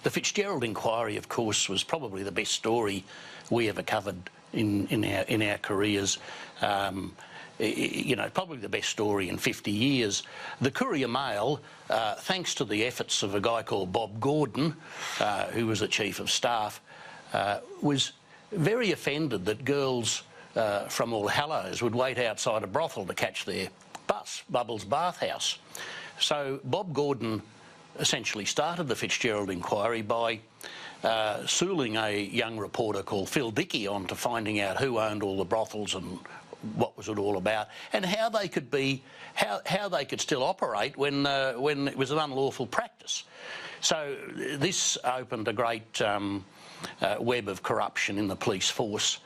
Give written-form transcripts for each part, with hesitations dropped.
The Fitzgerald inquiry, of course, was probably the best story we ever covered in our careers. You know, probably the best story in 50 years. The Courier Mail, thanks to the efforts of a guy called Bob Gordon, who was the Chief of Staff, was very offended that girls from All Hallows would wait outside a brothel to catch their bus, Bubbles Bathhouse. So Bob Gordon essentially started the Fitzgerald inquiry by sooling a young reporter called Phil Dickey on to finding out who owned all the brothels and what was it all about, and how they could be, how they could still operate when it was an unlawful practice. So this opened a great web of corruption in the police force.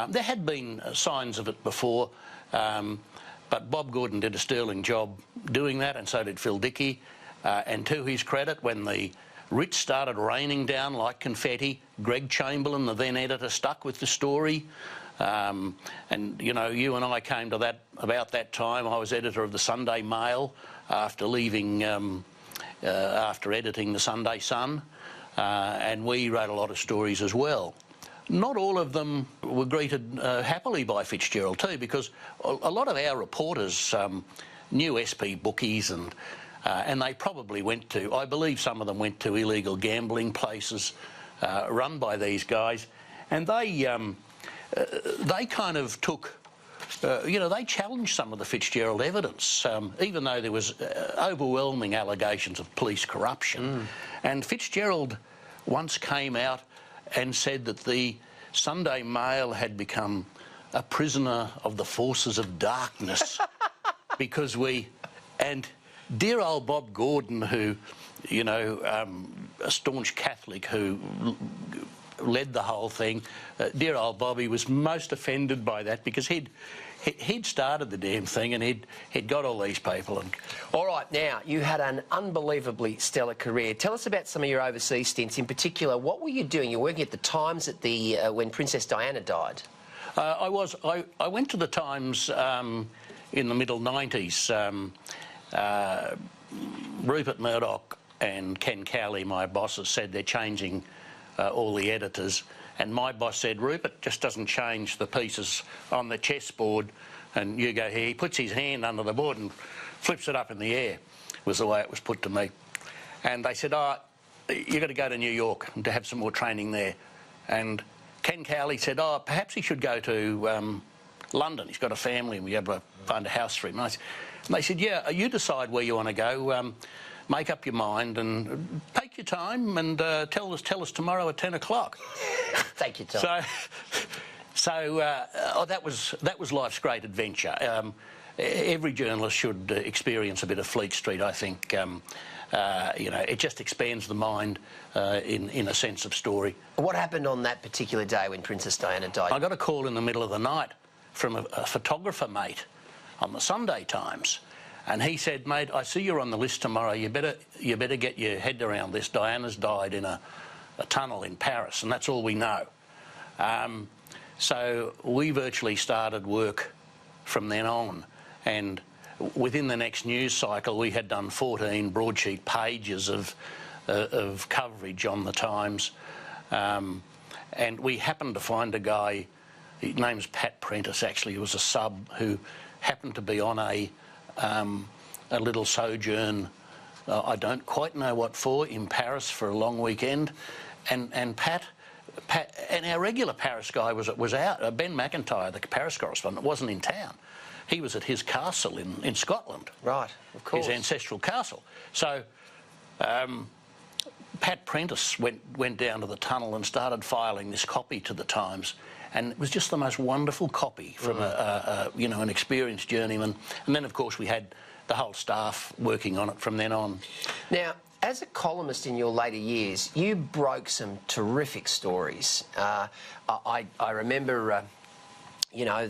There had been signs of it before, but Bob Gordon did a sterling job doing that, and so did Phil Dickey. And to his credit, when the writs started raining down like confetti, Greg Chamberlain, the then editor, stuck with the story. And, you know, you and I came to that about that time. I was editor of the Sunday Mail after leaving, after editing the Sunday Sun, and we wrote a lot of stories as well. Not all of them were greeted happily by Fitzgerald too, because a lot of our reporters knew SP bookies, and they probably went to, I believe some of them went to illegal gambling places run by these guys, and they kind of took, you know, they challenged some of the Fitzgerald evidence, even though there was overwhelming allegations of police corruption. And Fitzgerald once came out and said that the Sunday Mail had become a prisoner of the forces of darkness because and dear old Bob Gordon, who, you know, a staunch Catholic who led the whole thing, dear old Bobby was most offended by that, because he'd started the damn thing and he'd got all these people. And all right, now you had an unbelievably stellar career. Tell us about some of your overseas stints. In particular, what were you doing? You were working at the Times at the when Princess Diana died. I went to the Times in the middle 90s. Rupert Murdoch and Ken Cowley, my bosses, said they're changing all the editors, and my boss said, Rupert just doesn't change the pieces on the chessboard and you go here. He puts his hand under the board and flips it up in the air, was the way it was put to me. And they said, oh, you've got to go to New York to have some more training there. And Ken Cowley said, oh, perhaps he should go to London. He's got a family and we have to find a house for him. And they said, yeah, you decide where you want to go. Make up your mind and take your time and tell us tomorrow at 10 o'clock. Take your time. So that was life's great adventure. Every journalist should experience a bit of Fleet Street, I think. You know, it just expands the mind in a sense of story. What happened on that particular day when Princess Diana died? I got a call in the middle of the night from a photographer mate on the Sunday Times. And he said, mate, I see you're on the list tomorrow. You better get your head around this. Diana's died in a tunnel in Paris, and that's all we know. So we virtually started work from then on. And within the next news cycle, we had done 14 broadsheet pages of coverage on the Times. And we happened to find a guy, his name's Pat Prentice, actually. He was a sub who happened to be on a little sojourn, I don't quite know what for, in Paris for a long weekend, and Pat and our regular Paris guy was out. Ben McIntyre, the Paris correspondent, wasn't in town. He was at his castle in Scotland. Right, of course. His ancestral castle. So Pat Prentice went down to the tunnel and started filing this copy to the Times. And it was just the most wonderful copy from you know, an experienced journeyman. And then, of course, we had the whole staff working on it from then on. Now, as a columnist in your later years, you broke some terrific stories. I remember, you know,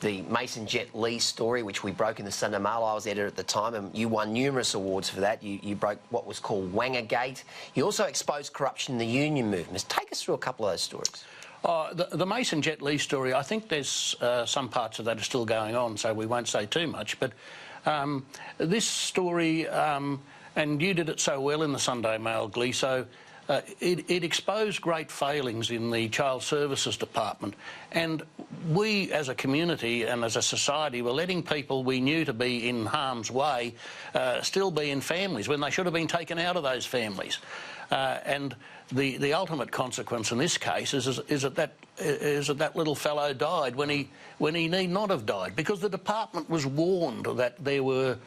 the Mason Jet Lee story, which we broke in the Sunday Mail. I was editor at the time, and you won numerous awards for that. You broke what was called Wangergate. You also exposed corruption in the union movements. Take us through a couple of those stories. The Mason Jet Lee story, I think there's some parts of that are still going on, so we won't say too much. But this story, and you did it so well in the Sunday Mail, Gleeso, it exposed great failings in the Child Services Department, and we as a community and as a society were letting people we knew to be in harm's way still be in families when they should have been taken out of those families. And the ultimate consequence in this case is that little fellow died when he need not have died, because the department was warned that there were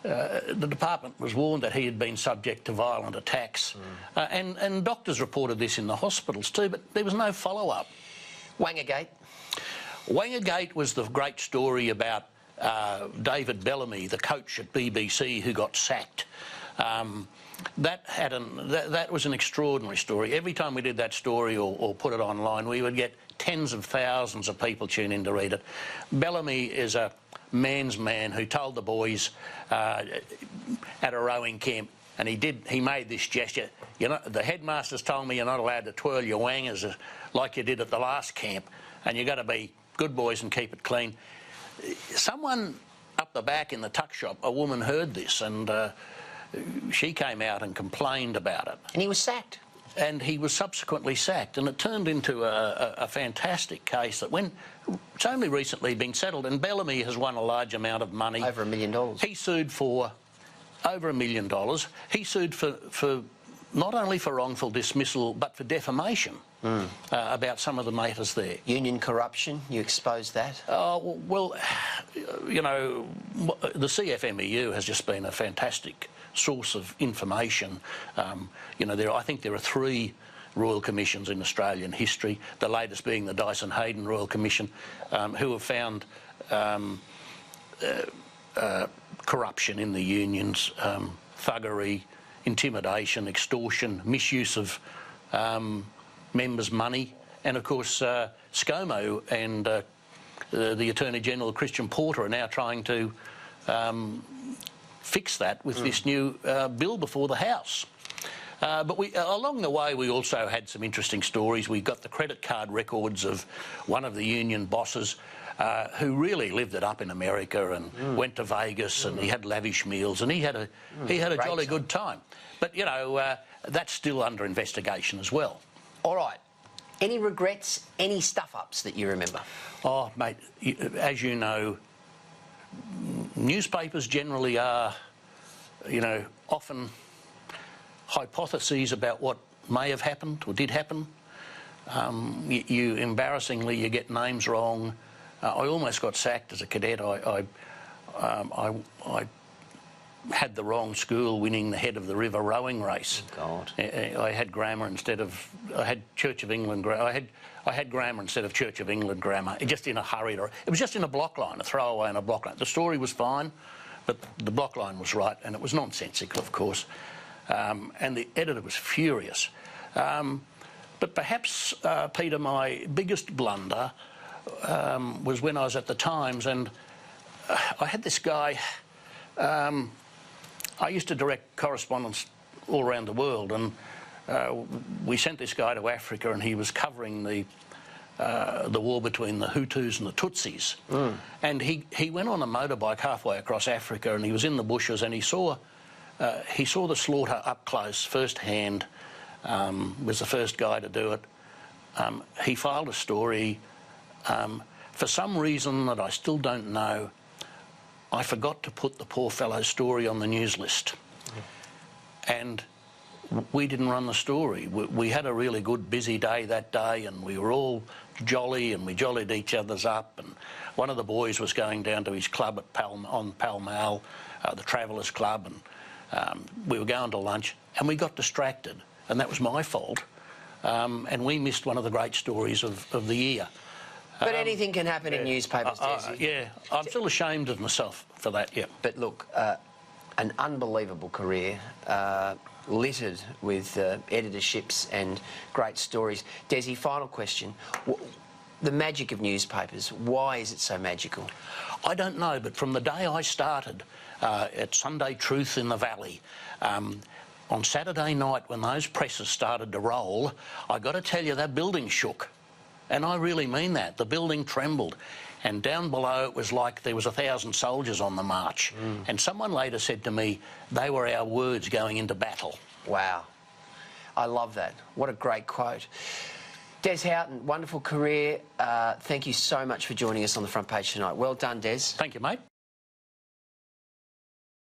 the department was warned that he had been subject to violent attacks, and doctors reported this in the hospitals too, but there was no follow-up. Wangergate? Wangergate was the great story about David Bellamy, the coach at BBC, who got sacked. That was an extraordinary story. Every time we did that story or put it online, we would get tens of thousands of people tune in to read it. Bellamy is a man's man who told the boys at a rowing camp, and he made this gesture. You know, the headmasters told me you're not allowed to twirl your wangers like you did at the last camp, and you've got to be good boys and keep it clean. Someone up the back in the tuck shop, a woman, heard this, and she came out and complained about it. And he was sacked. And he was subsequently sacked, and it turned into a fantastic case that it's only recently been settled, and Bellamy has won a large amount of money. Over $1 million. He sued for over $1 million. He sued for not only for wrongful dismissal, but for defamation about some of the matters there. Union corruption, you exposed that? Well, you know, the CFMEU has just been a fantastic source of information. You know, I think there are 3 Royal Commissions in Australian history, the latest being the Dyson-Heydon Royal Commission, who have found corruption in the unions, thuggery, intimidation, extortion, misuse of members' money, and of course ScoMo and the Attorney-General Christian Porter are now trying to fix that with this new bill before the House. But along the way, we also had some interesting stories. We got the credit card records of one of the union bosses who really lived it up in America and went to Vegas, and he had lavish meals, and he had a jolly good time. But, you know, that's still under investigation as well. All right. Any regrets, any stuff-ups that you remember? Oh, mate, as you know, newspapers generally are, you know, often hypotheses about what may have happened or did happen. Embarrassingly, you get names wrong. I almost got sacked as a cadet. I had the wrong school winning the Head of the River rowing race. Oh, God. I had grammar instead of... I had Church of England... I had grammar instead of Church of England grammar, just in a hurry. It was just in a block line, a throwaway in a block line. The story was fine, but the block line was right, and it was nonsensical, of course. And the editor was furious. But perhaps, Peter, my biggest blunder was when I was at the Times, and I had this guy... I used to direct correspondence all around the world, and we sent this guy to Africa, and he was covering the war between the Hutus and the Tutsis. And he went on a motorbike halfway across Africa, and he was in the bushes, and he saw the slaughter up close, first-hand. Was the first guy to do it. He filed a story. For some reason that I still don't know, I forgot to put the poor fellow's story on the news list. And we didn't run the story. We had a really good, busy day that day, and we were all jolly, and we jollied each other's up. And one of the boys was going down to his club at Pall Mall, the Travellers Club, and we were going to lunch, and we got distracted, and that was my fault. And we missed one of the great stories of the year. But anything can happen in newspapers, Des. Yeah, I'm still ashamed of myself for that, yeah. But look, an unbelievable career, littered with editorships and great stories. Desi, final question. The magic of newspapers, why is it so magical? I don't know, but from the day I started at Sunday Truth in the Valley, on Saturday night when those presses started to roll, I got to tell you, that building shook. And I really mean that. The building trembled. And down below, it was like there was 1,000 soldiers on the march. And someone later said to me, they were our words going into battle. Wow. I love that. What a great quote. Des Houghton, wonderful career. Thank you so much for joining us on the front page tonight. Well done, Des. Thank you, mate.